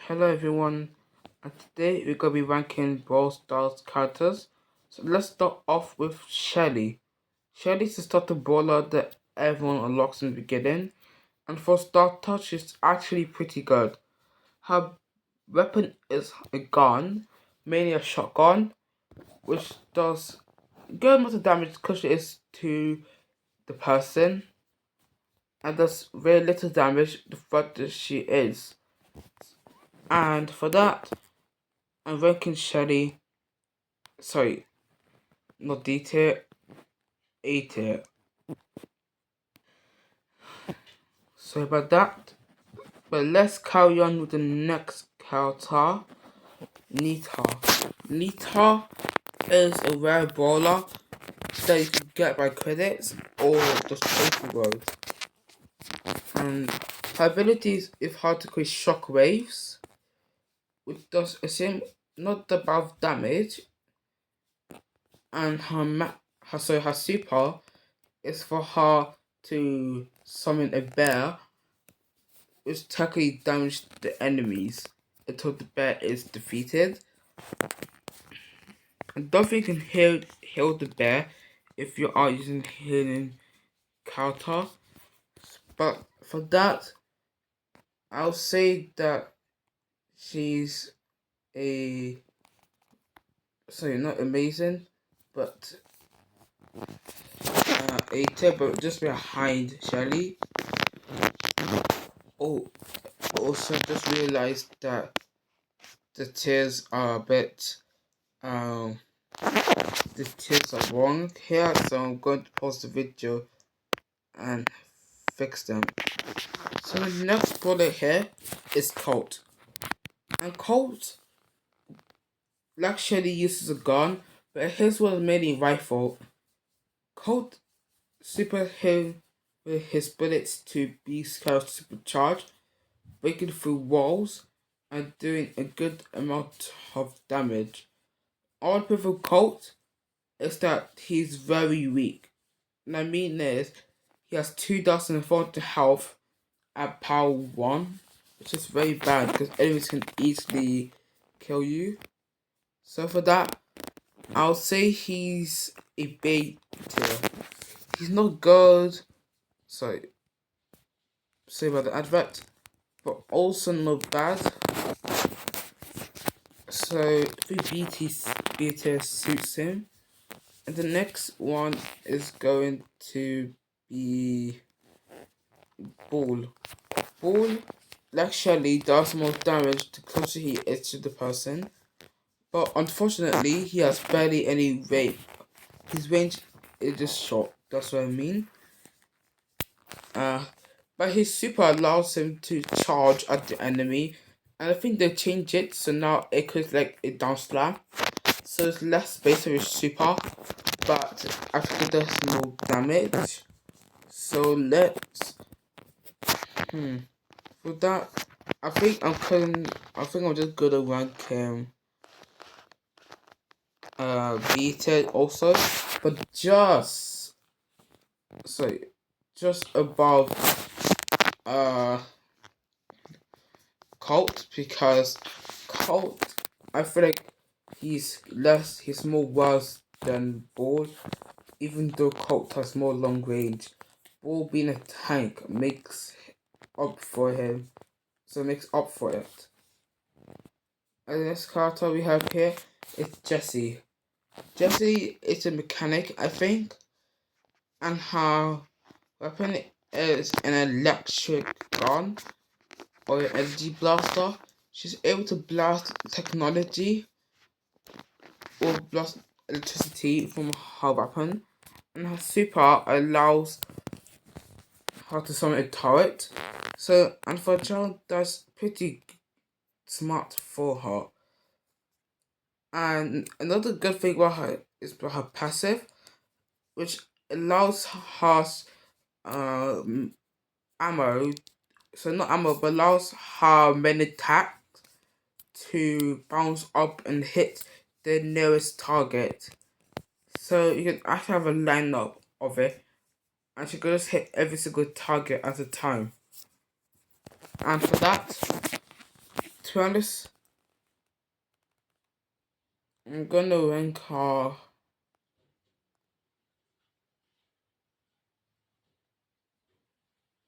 Hello everyone, and today we're going to be ranking Brawl Stars characters. So let's start off with Shelly. Shelly's the starter brawler that everyone unlocks in the beginning, and for starter she's actually pretty good. Her weapon is a gun, mainly a shotgun, which does good amount of damage because it is to the person, and does very little damage the further she is. And for that, I'm ranking Shelly. Sorry, not D tier, A tier. Sorry about that. But let's carry on with the next character, Nita. Nita is a rare brawler that you can get by credits or just total growth. And her abilities is hard to create shockwaves, which does the same, not the above damage. And her super is for her to summon a bear, which technically damage the enemies until the bear is defeated. And don't think you can heal the bear if you are using healing counter. But for that, I'll say that she's a sorry, not amazing, but a tier, but just behind Shelly. Oh, also just realized that the tiers are a bit the tiers are wrong here, so I'm going to pause the video and fix them. So the next bullet here is Colt. And Colt actually uses a gun, but his was mainly rifle. Colt super him with his bullets to be supercharged, breaking through walls and doing a good amount of damage. All with Colt is that he's very weak. And I mean this, he has 2,400 health at power 1, which is very bad because enemies can easily kill you. So for that, I'll say he's a B tier. He's not good, sorry about the advert, but also not bad. So B tier suits him. And the next one is going to be Ball. Ball actually does more damage the closer he is to the person, but unfortunately he has barely any range. His range is just short, that's what I mean. But his super allows him to charge at the enemy, and I think they changed it so now it creates like a down slam. So it's less space for his super, but I think it does more damage. So let's for that, I think I'm just gonna rank him B tier also, but just above Colt, because Colt, I feel like he's more worse than Ball, even though Colt has more long range. Ball being a tank makes up for him, so it makes up for it. And the next character we have here is Jessie. Jessie is a mechanic, I think, and her weapon is an electric gun or an energy blaster. She's able to blast technology or blast electricity from her weapon, and her super allows her to summon a turret. So, and for a child, that's pretty smart for her. And another good thing about her is about her passive, which allows her ammo, so not ammo, but allows her main attack to bounce up and hit the nearest target. So you can actually have a lineup of it, and she can just hit every single target at a time. And for that, to be honest, I'm gonna rank her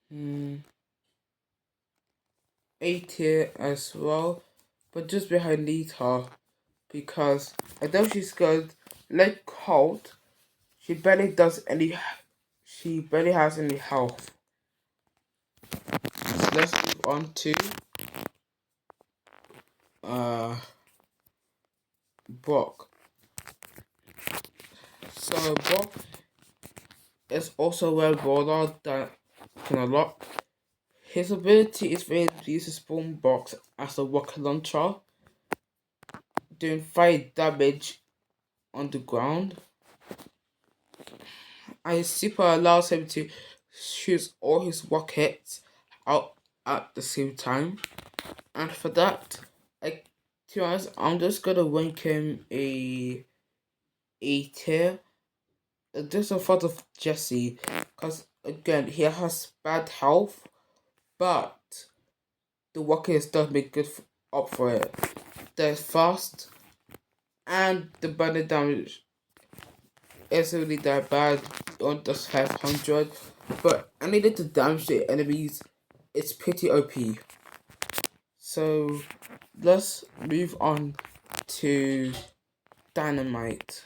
hmm, A tier as well, but just behind Nita because I know she's good. Like Colt, she barely does any. She barely has any health. So let's move on to uh Brock. So Brock is also well brawler that can unlock. His ability is very to use his spawn box as a rocket launcher, doing 5 damage on the ground. And his super allows him to shoot all his rockets out at the same time. And for that, I, to be honest, I'm just gonna rank him a tier. Just a thought of Jesse, because again he has bad health, but the rockets does make good up for it. They're fast, and the burning damage isn't really that bad. On just 500, but I needed to damage the enemies. It's pretty OP. So let's move on to Dynamite.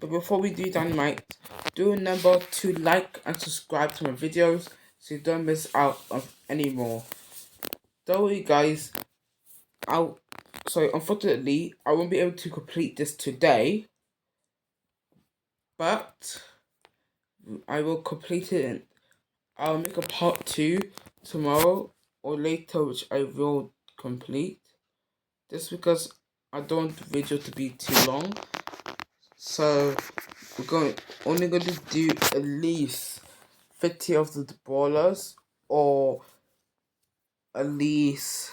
But before we do Dynamite, do remember to like and subscribe to my videos so you don't miss out on any more. Don't worry guys, unfortunately I won't be able to complete this today, but I will complete it and I'll make a part 2 tomorrow or later, which I will complete. Just because I don't want the video to be too long. So we're only going to do at least 50 of the brawlers or at least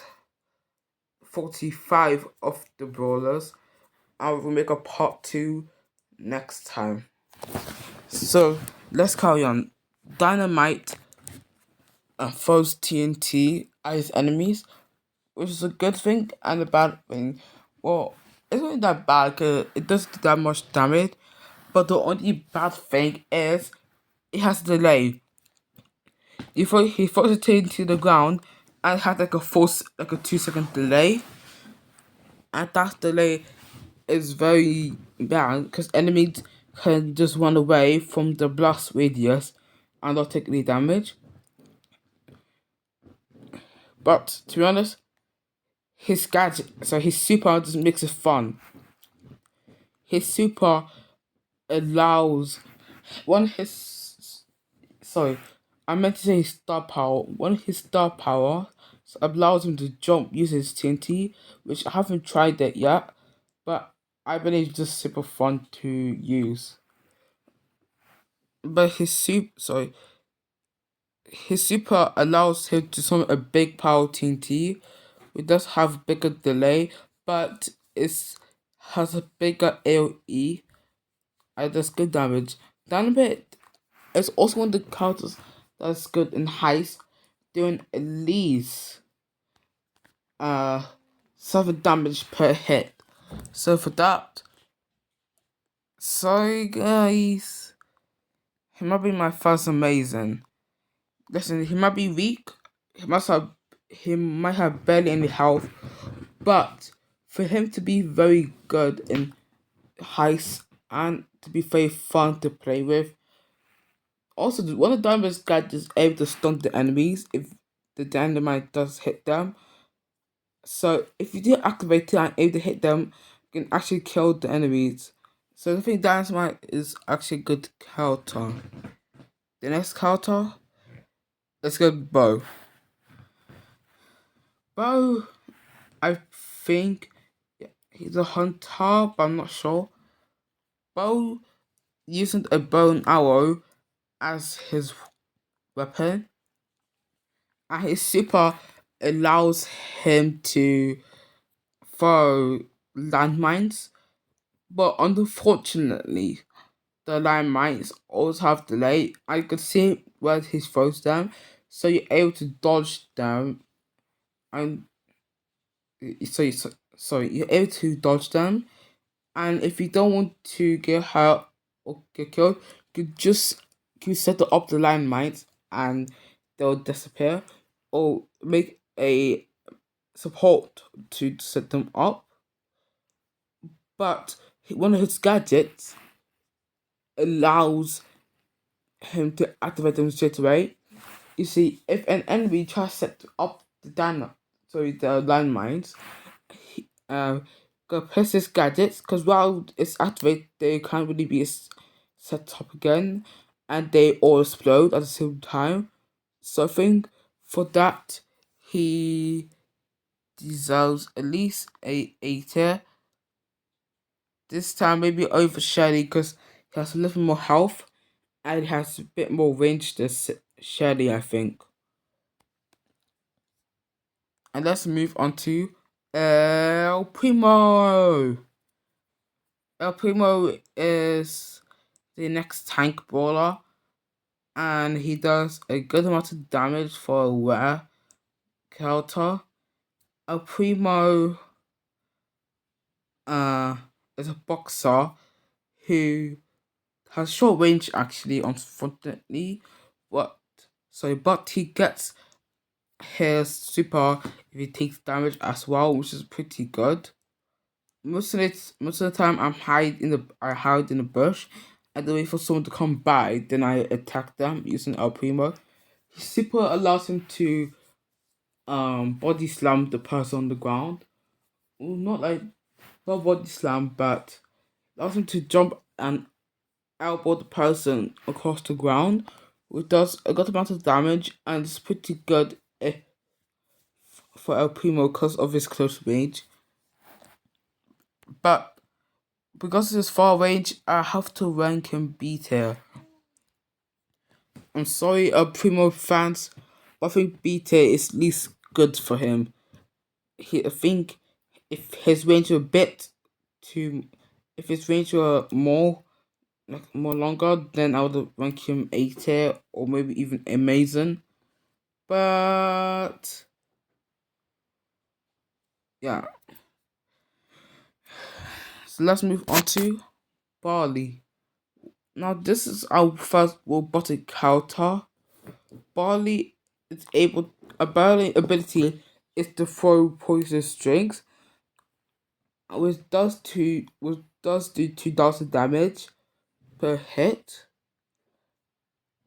45 of the brawlers. I will make a part 2 next time. So let's carry on. Dynamite throws TNT at his enemies, which is a good thing and a bad thing. Well, it's not that bad because it doesn't do that much damage, but the only bad thing is it has a delay. He throws the TNT to the ground and it has like a 2 second delay, and that delay is very bad because enemies can just run away from the blast radius and not take any damage. But to be honest, his super just makes it fun. His super allows one his sorry, I meant to say his star power. One of his star power allows him to jump using his TNT, which I haven't tried that yet, but I believe it's just super fun to use. But his super allows him to summon a big power TNT. It does have bigger delay, but it has a bigger AoE and does good damage. Dynamite is also one of the characters that's good in heist, doing at least 7 damage per hit. So for that, sorry guys, he might be my first amazing. Listen, he might be weak. He might have barely any health, but for him to be very good in heist and to be very fun to play with. Also, one of the Dynamite's gadgets is able to stun the enemies if the dynamite does hit them. So if you do activate it and able to hit them, you can actually kill the enemies. So I think dynamite is actually a good counter. The next counter, let's go bow. Bow, I think he's a hunter, but I'm not sure. Bow using a bow and arrow as his weapon, and his super allows him to throw landmines, but unfortunately, the landmines always have delay. I could see where he throws them, so you're able to dodge them, and you're able to dodge them, and if you don't want to get hurt or get killed, you can set up the landmines and they'll disappear, or make a support to set them up. But one of his gadgets allows him to activate them straight away. You see, if an enemy tries to set up the landmines, go press his gadgets, because while it's activated, they can't really be set up again, and they all explode at the same time. So I think for that, he deserves at least a tier. This time, maybe over Shelly, because he has a little more health and he has a bit more range than Shelly, I think. And let's move on to El Primo. El Primo is the next tank brawler, and he does a good amount of damage for a rare character. El Primo uh, is a boxer who has short range, actually, unfortunately, but he gets his super if he takes damage as well, which is pretty good. Most of the time, I hide in the bush, and then wait for someone to come by. Then I attack them using El Primo. His super allows him to body slam the person on the ground. Well, not body slam, but allows him to jump and elbow the person across the ground, which does a good amount of damage, and it's pretty good for El Primo because of his close range. But because of his far range, I have to rank him B tier. I'm sorry, El Primo fans, but I think B tier is least good for him. I think if his range were a bit too, if his range were more longer, then I would rank him A tier or maybe even amazing. But yeah, so let's move on to Barley. Now this is our first robotic character. Barley is ability is to throw poison strings, which does do 2,000 damage per hit.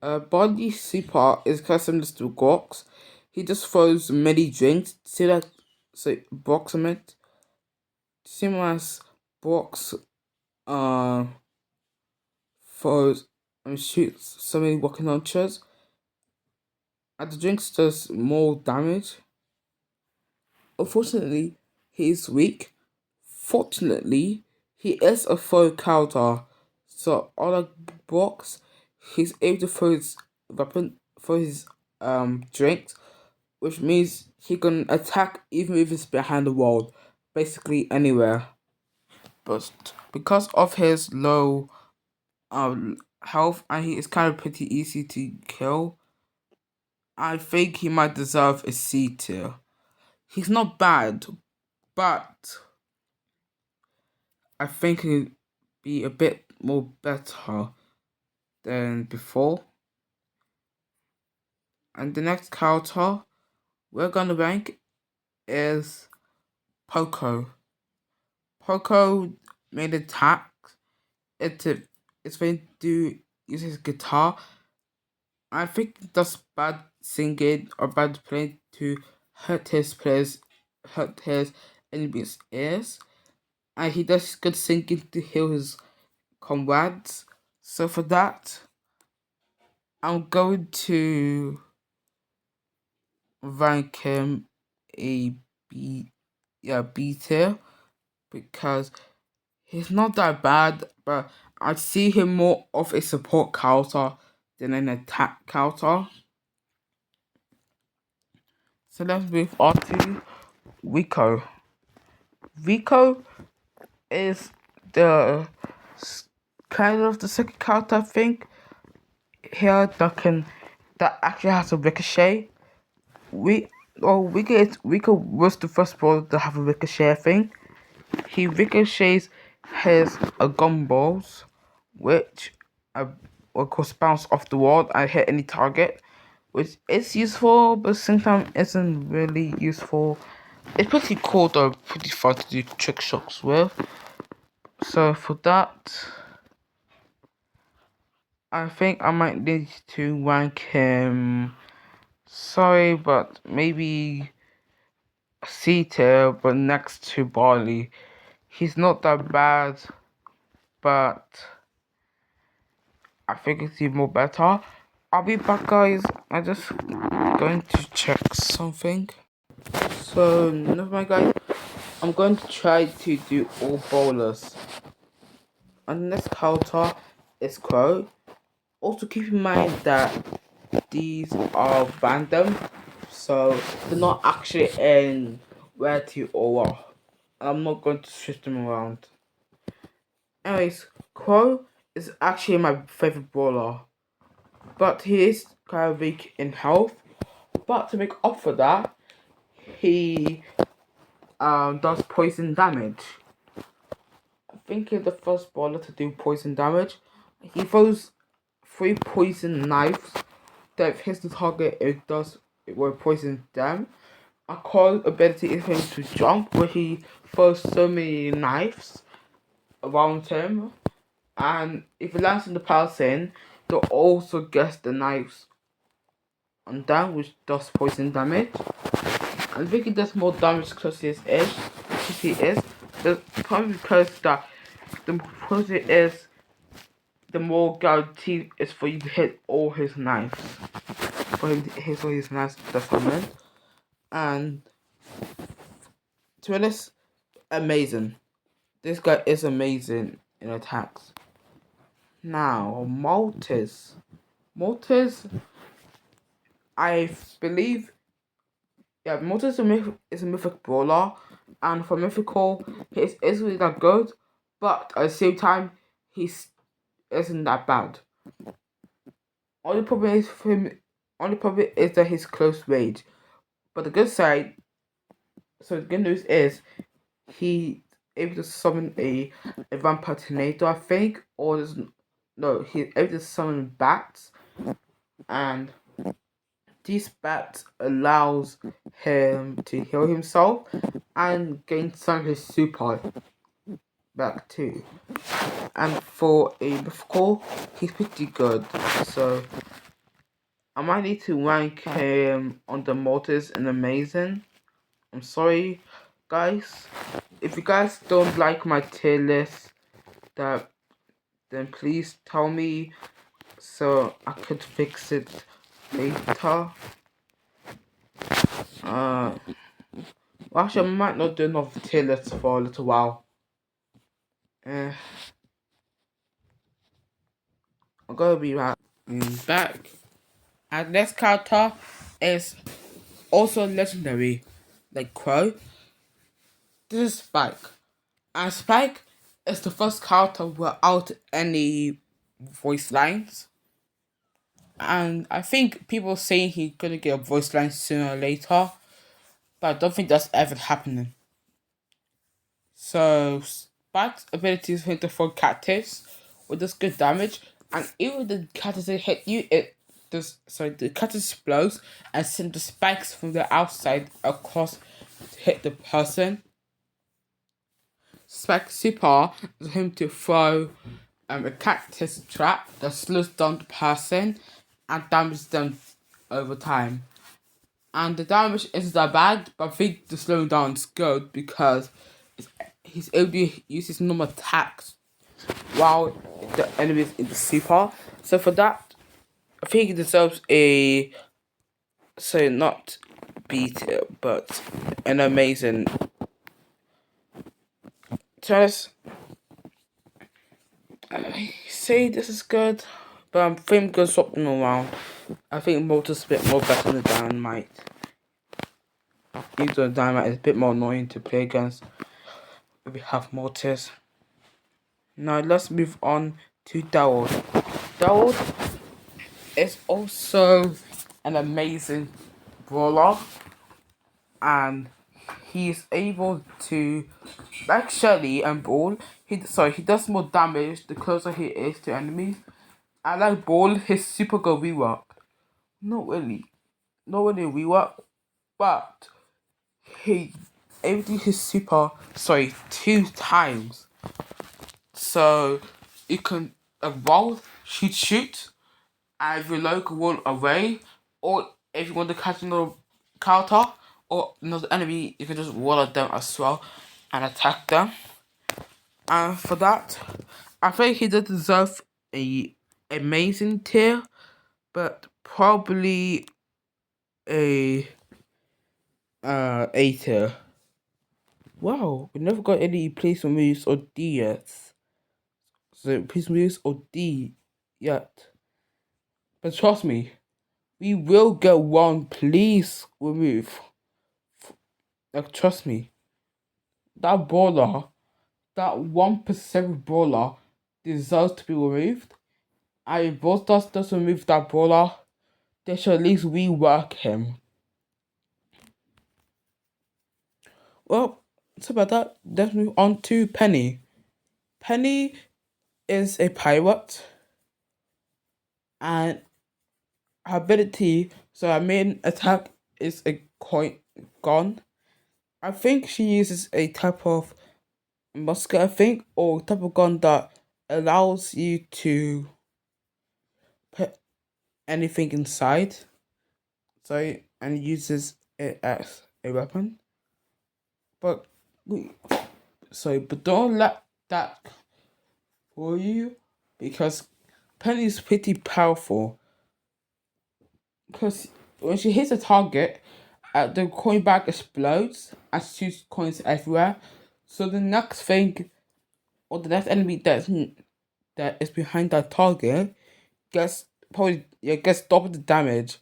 Body super is kind of similar to Gox. He just throws many drinks. See that? So Broxamit, similar as Brox, uh, throws and shoots so many rocket launchers. And the drinks does more damage. Unfortunately, he is weak. Fortunately, he is a throw counter. So on a box, he's able to throw his weapon for his drinks, which means he can attack even if it's behind the wall, basically anywhere. But because of his low health, and he is kind of pretty easy to kill, I think he might deserve a C tier. He's not bad, but I think he'd be a bit more better than before. And the next character we're gonna rank is Poco. Poco made attack. It's when do use his guitar. I think it does bad singing or bad playing to hurt his enemies' ears, and he does good singing to heal his comrades. So for that, I'm going to rank him a B, yeah, B tier, because he's not that bad, but I see him more of a support character than an attack character. So let's move on to Rico. Rico is the kind of the second character, I think, here that actually has a ricochet. Oh, Rico was the first brawler to have a ricochet thing. He ricochets his gumballs, which of course bounce off the wall and hit any target, which is useful, but sometimes isn't really useful. It's pretty cool though, pretty fun to do trick shots with. So for that, I think I might need to rank him. Sorry, but maybe C tier, but next to Barley. He's not that bad, but I think it's even more better. I'll be back, guys. I'm just going to check something. So, never mind, guys. I'm going to try to do all bowlers. And the next counter is Crow. Also, keep in mind that these are random, so they're not actually in where to or what. I'm not going to shift them around. Anyways, Crow is actually my favorite brawler, but he is kind of weak in health. But to make up for that, he does poison damage. I think he's the first brawler to do poison damage. He throws 3 poison knives that if hits the target, it will poison them. A Crow ability is him to jump, where he throws so many knives around him, and if it lands in the person, they'll also guess the knives on them, which does poison damage. I think he does more damage because he is. That's probably because that the poison is the more guaranteed is for you to hit all his knives. For him to hit all his knives, that's what I meant. And to be honest, amazing. This guy is amazing in attacks. Now, Mortis. Mortis, I believe, yeah, Mortis is a mythic brawler, and for mythical, he is really that good, but at the same time, he isn't that bad. Only problem is for him. Only problem is that he's close range. But the good side, so the good news is, he able to summon a vampire tornado, I think, or no, he's able to summon bats, and these bats allows him to heal himself and gain some of his super back too. And for a mythical, he's pretty good. So I might need to rank him on the Mortis and Amazing. I'm sorry, guys. If you guys don't like my tier list, then please tell me so I could fix it later. Well, actually, I might not do another tier list for a little while. I'm gonna be right back. And next character is also legendary, like Crow. This is Spike. And Spike is the first character without any voice lines. And I think people saying he's gonna get a voice line sooner or later, but I don't think that's ever happening. So Spike's ability is him to throw cactus, which does good damage, and even if the cactus hit you, the cactus explodes and sends the spikes from the outside across to hit the person. Spike super is him to throw a cactus trap that slows down the person and damages them over time. And the damage isn't that bad, but I think the slowing down is good because he's able to use his normal attacks while the enemy is in the super. So for that, I think he deserves a, so not B tier, but an amazing. Charles, I say this is good, but I think I'm gonna swap them around. I think Motor's a bit more better than Dynamite. Even though Dynamite is a bit more annoying to play against if we have Mortis. Now let's move on to Daryl. Daryl is also an amazing brawler. and he's able to, like Shelly and Ball, he does more damage the closer he is to enemies. I like Ball, his super go rework. Not really. Not really rework, but he able to use his super, 2 times. So you can roll, shoot, and reload can roll away, or if you want to catch another counter or another enemy, you can just roll at them as well and attack them. And for that, I think he does deserve a amazing tier, but probably a A tier. Wow, we never got any place moves or D yet. So place moves or D yet. But trust me, we will get one. Please remove. Like trust me, that brawler, that 1% brawler deserves to be removed. And if Brawl does remove that brawler, they should at least rework him. Well, so about that, let's move on to Penny. Penny is a pirate, and her ability, so her main attack is a coin gun. I think she uses a type of musket, I think, or type of gun that allows you to put anything inside. So, and uses it as a weapon. But but don't let that fool you, because Penny is pretty powerful. Because when she hits a target, the coin bag explodes and shoots coins everywhere. So the next thing, or the next enemy that is behind that target, gets double the damage.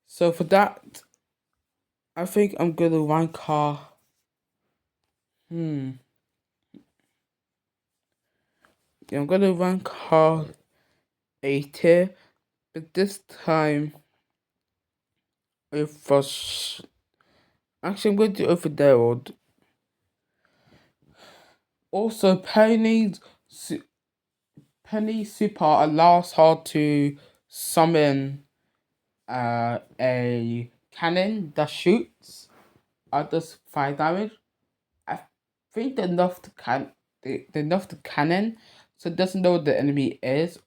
So for that, I think I'm gonna rank her. Hmm. Yeah, I'm gonna rank her A tier, but this time with actually I'm gonna do over there. Also, Penny Super allows her to summon a cannon that shoots does 5 damage. I think they nerfed the cannon, so it doesn't know what the enemy is.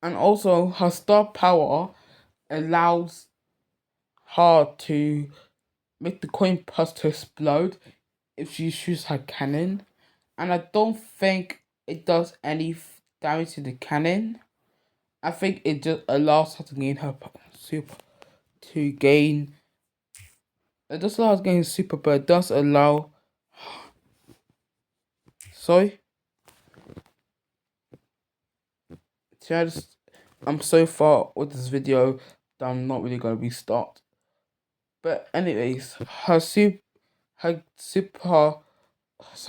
And also her star power allows her to make the coin purse to explode if she shoots her cannon. And I don't think it does any damage to the cannon. I think it just allows her to gain her super to gain. It does allow her to gain super, but it does allow. Sorry. See, I'm so far with this video that I'm not really gonna restart. But anyways, her super, her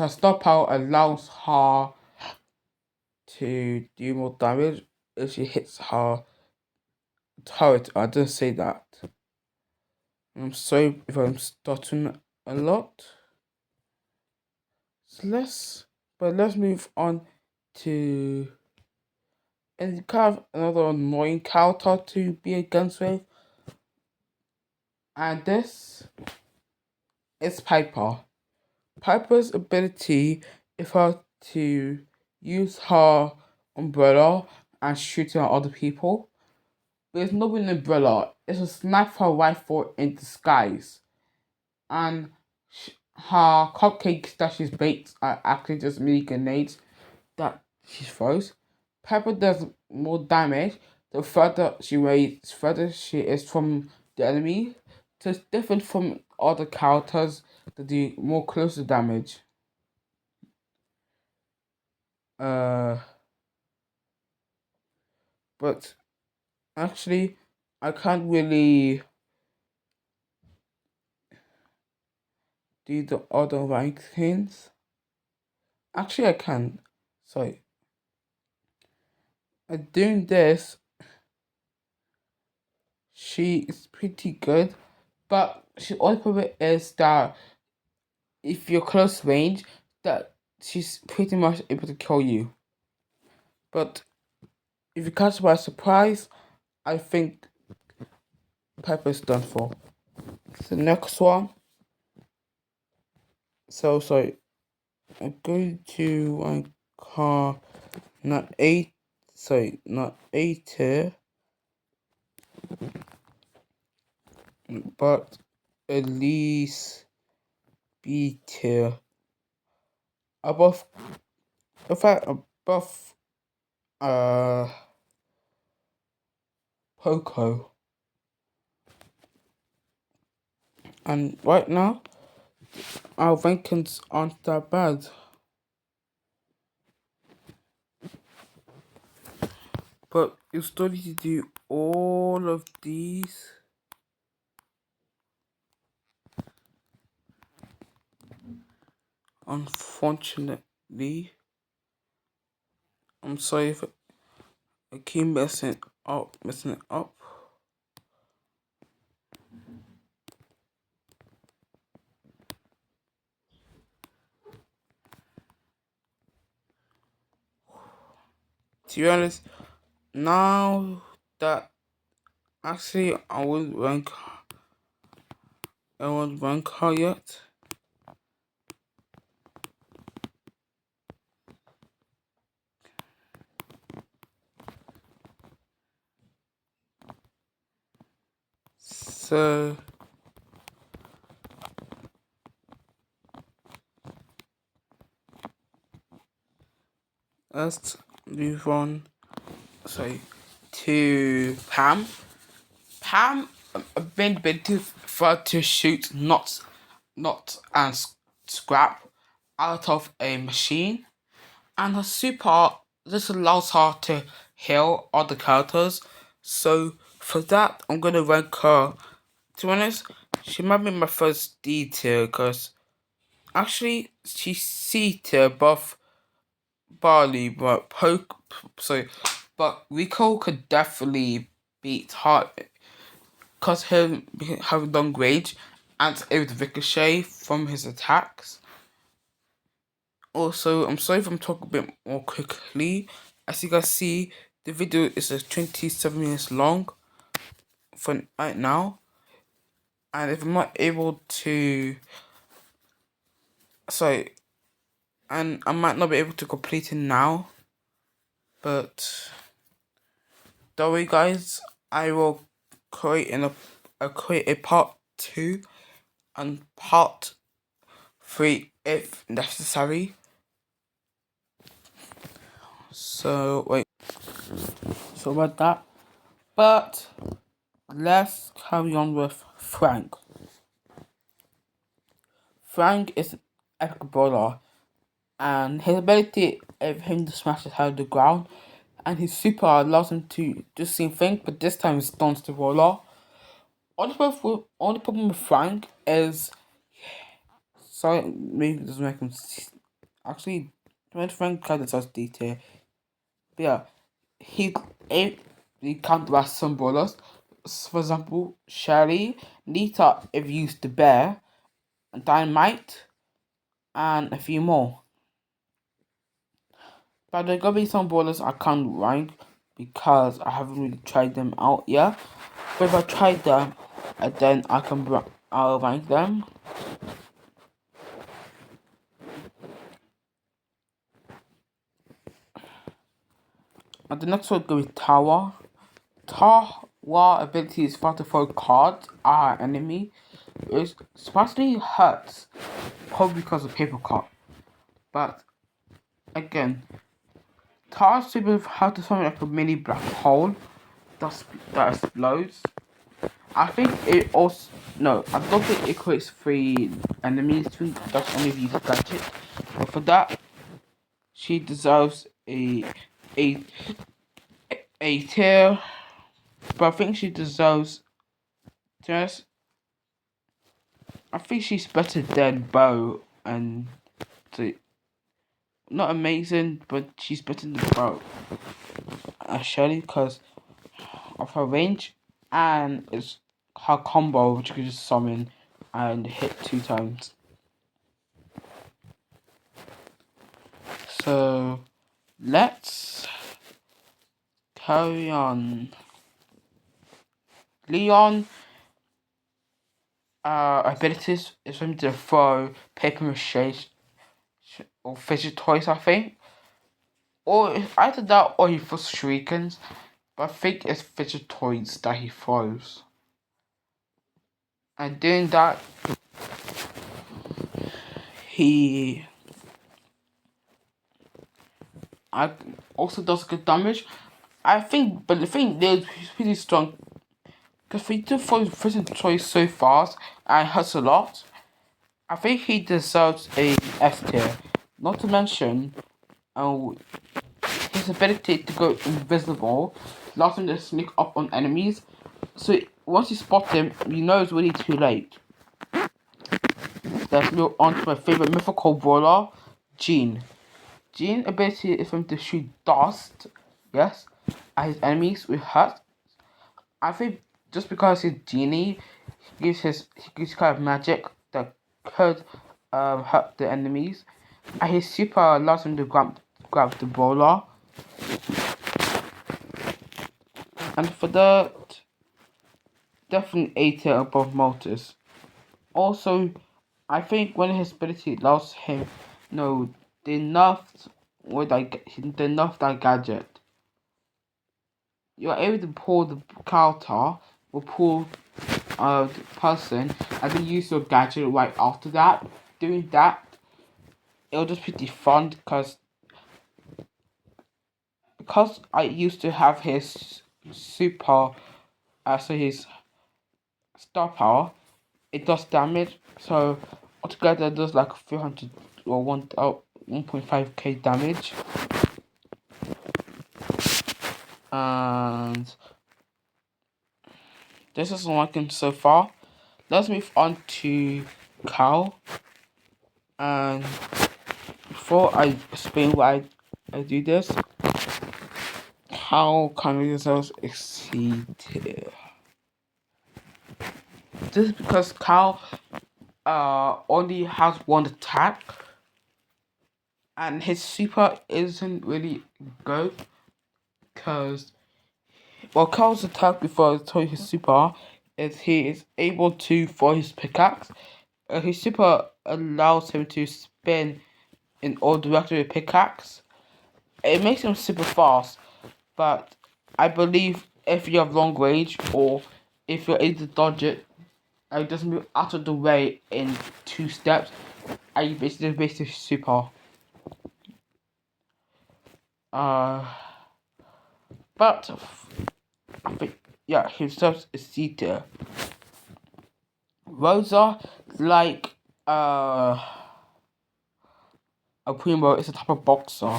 star power allows her to do more damage if she hits her turret. I didn't say that. I'm sorry if I'm stuttering a lot. So let's move on to and kind of another annoying character to be against with. And this is Piper. Piper's ability is her to use her umbrella and shoot at other people. But it's not an umbrella, it's a sniper rifle in disguise. And her cupcakes that she's baked are actually just mini grenades that she throws. Pepper does more damage the further she is from the enemy. So it's different from other characters that do more closer damage. Uh, but actually, I can't really do the other rankings. Actually, I can. Sorry. Doing this, she is pretty good, but she only problem is that if you're close range, that she's pretty much able to kill you. But if you catch her by surprise, I think Pepper's done for. The next one. So sorry, I'm going to car not A, sorry, not A tier, but at least B tier. Above, in fact, above uh Poco. And right now, our rankings aren't that bad. But you still need to do all of these. Unfortunately, I'm sorry if I keep messing it up. To be honest, now that actually I won't rank her yet. So let's move on. Sorry, to Pam. Pam, been too far to shoot not and scrap out of a machine, and her super this allows her to heal other characters. So for that, I'm gonna rank her. To be honest, she might be my first D tier because actually she's C tier above Barley, but but Rico could definitely beat her because him having long range and able to ricochet from his attacks. Also, I'm sorry if I'm talking a bit more quickly. As you guys see, the video is 27 minutes long for right now. And if I'm not able to, sorry, and I might not be able to complete it now, but don't worry, guys. I will create a part 2 and part 3 if necessary. So wait. So about that. But let's carry on with Frank. Frank is an epic brawler, and his ability of him to smash his head to the ground, and his super allows him to do the same thing, but this time he stuns the brawler. Only problem with Frank is, sorry, maybe it doesn't make him. Actually, when Frank kind of starts detail, but yeah, he counteract some brawlers. For example, Shelly, Nita if used the bear, Dynamite, and a few more. But there are gonna be some brawlers I can't rank because I haven't really tried them out yet. But if I try them, then I'll rank them. And the next one will go with Tower. Tower ability is fast to throw cards at our enemy. It especially hurts, probably because of paper cut. But again, Tower's super how to throw like a mini black hole that explodes. I think it also no, I don't think it creates 3 enemies. That's only if you catch it. But for that, she deserves a a tier. But I think she deserves just. I think she's better than Bo and not amazing, but she's better than Bo. Shirley because of her range and it's her combo, which you can just summon and hit 2 times. So let's carry on. Leon abilities is him to throw paper mache or fidget toys, I think. Or either that or he throws shurikens. But I think it's fidget toys that he throws. And doing that, he also does good damage. I think, but the thing is, he's pretty strong. Because he do throw fidget toys so fast and hurts a lot. I think he deserves a S tier. Not to mention, his ability to go invisible allows him to sneak up on enemies. So once you spot him, you know it's really too late. Let's move on to my favorite mythical brawler, Jean. Jean's ability is for him to shoot dust, yes, at his enemies with hurt. I think just because he's genie, he gives kind of magic that could hurt the enemies. And his super allows him to grab the brawler. And for that, definitely A tier above Mortis. Also, I think when his ability allows him, no, they nerfed that gadget. You're able to pull the counter or pull the person and then use your gadget right after that. Doing that, it'll just be pretty fun because I used to have his super, so his star power, it does damage. So altogether, it does like 300 or 1.5k damage. And this is working so far. Let's move on to Cal. And before I explain why I do this, how can results exceed here? This is because Cal only has one attack, and his super isn't really good because Cal's attack before I tell you his super is he is able to throw his pickaxe. His super allows him to spin in all directions with pickaxe. It makes him super fast, but I believe if you have long range or if you're able to dodge it, and it doesn't move out of the way in 2 steps, and you basically super. But I think yeah, himself is C tier. Rosa, like a primo, is a type of boxer,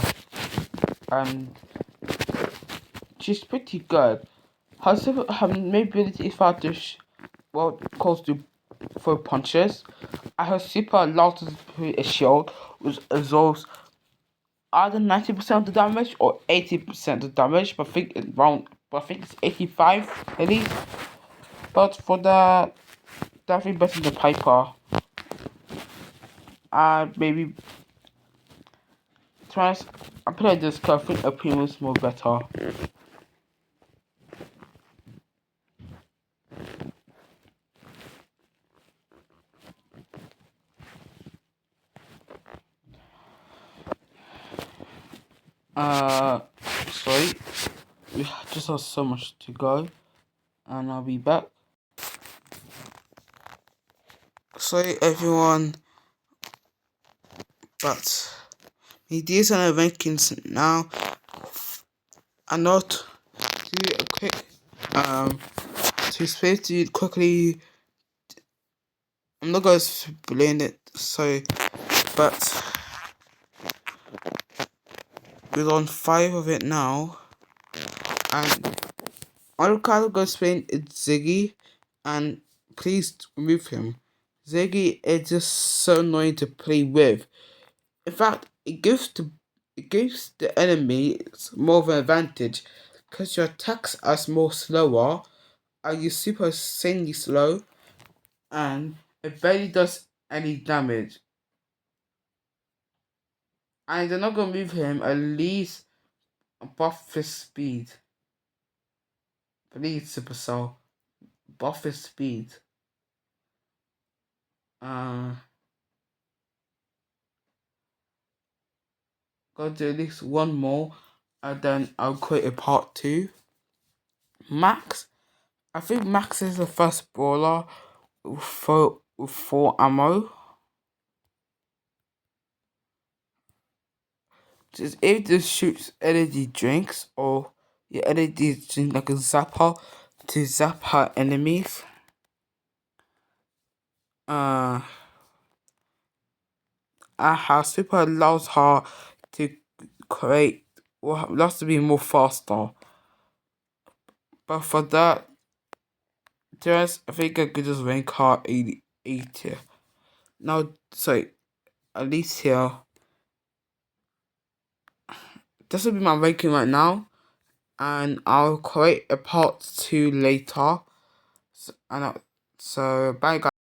and she's pretty good. Her main ability is for her to calls to throw punches, and her super allows her to create a shield which absorbs either 90% of the damage or 80% of the damage. But I think it's 85 at least. But for that, definitely better than Piper. Maybe try. I play this because I think a primo is more better. Sorry, we just have so much to go, and I'll be back. Sorry everyone, but these are the rankings now. I'm not do a quick to explain to you quickly. I'm not going to explain it, sorry, but we're on 5 of it now, and I'm going to explain it's Ziggy, and please remove him. Ziggy is just so annoying to play with. In fact, it gives the enemy more of an advantage because your attacks are more slower I use super insanely slow, and it barely does any damage. And they're not gonna move him at least buff his speed. Please, Supercell, buff his speed. Uh, Gotta do at least one more, and then I'll create a part 2. Max, I think Max is the first brawler with full ammo. Just if this shoots energy drinks or your energy drink like a zapper to zap her enemies. Her super allows her to create, well, allows to be more faster. But for that, I think I could just rank her 80. Now, sorry, at least here. This will be my ranking right now, and I'll create a part 2 later. So bye guys.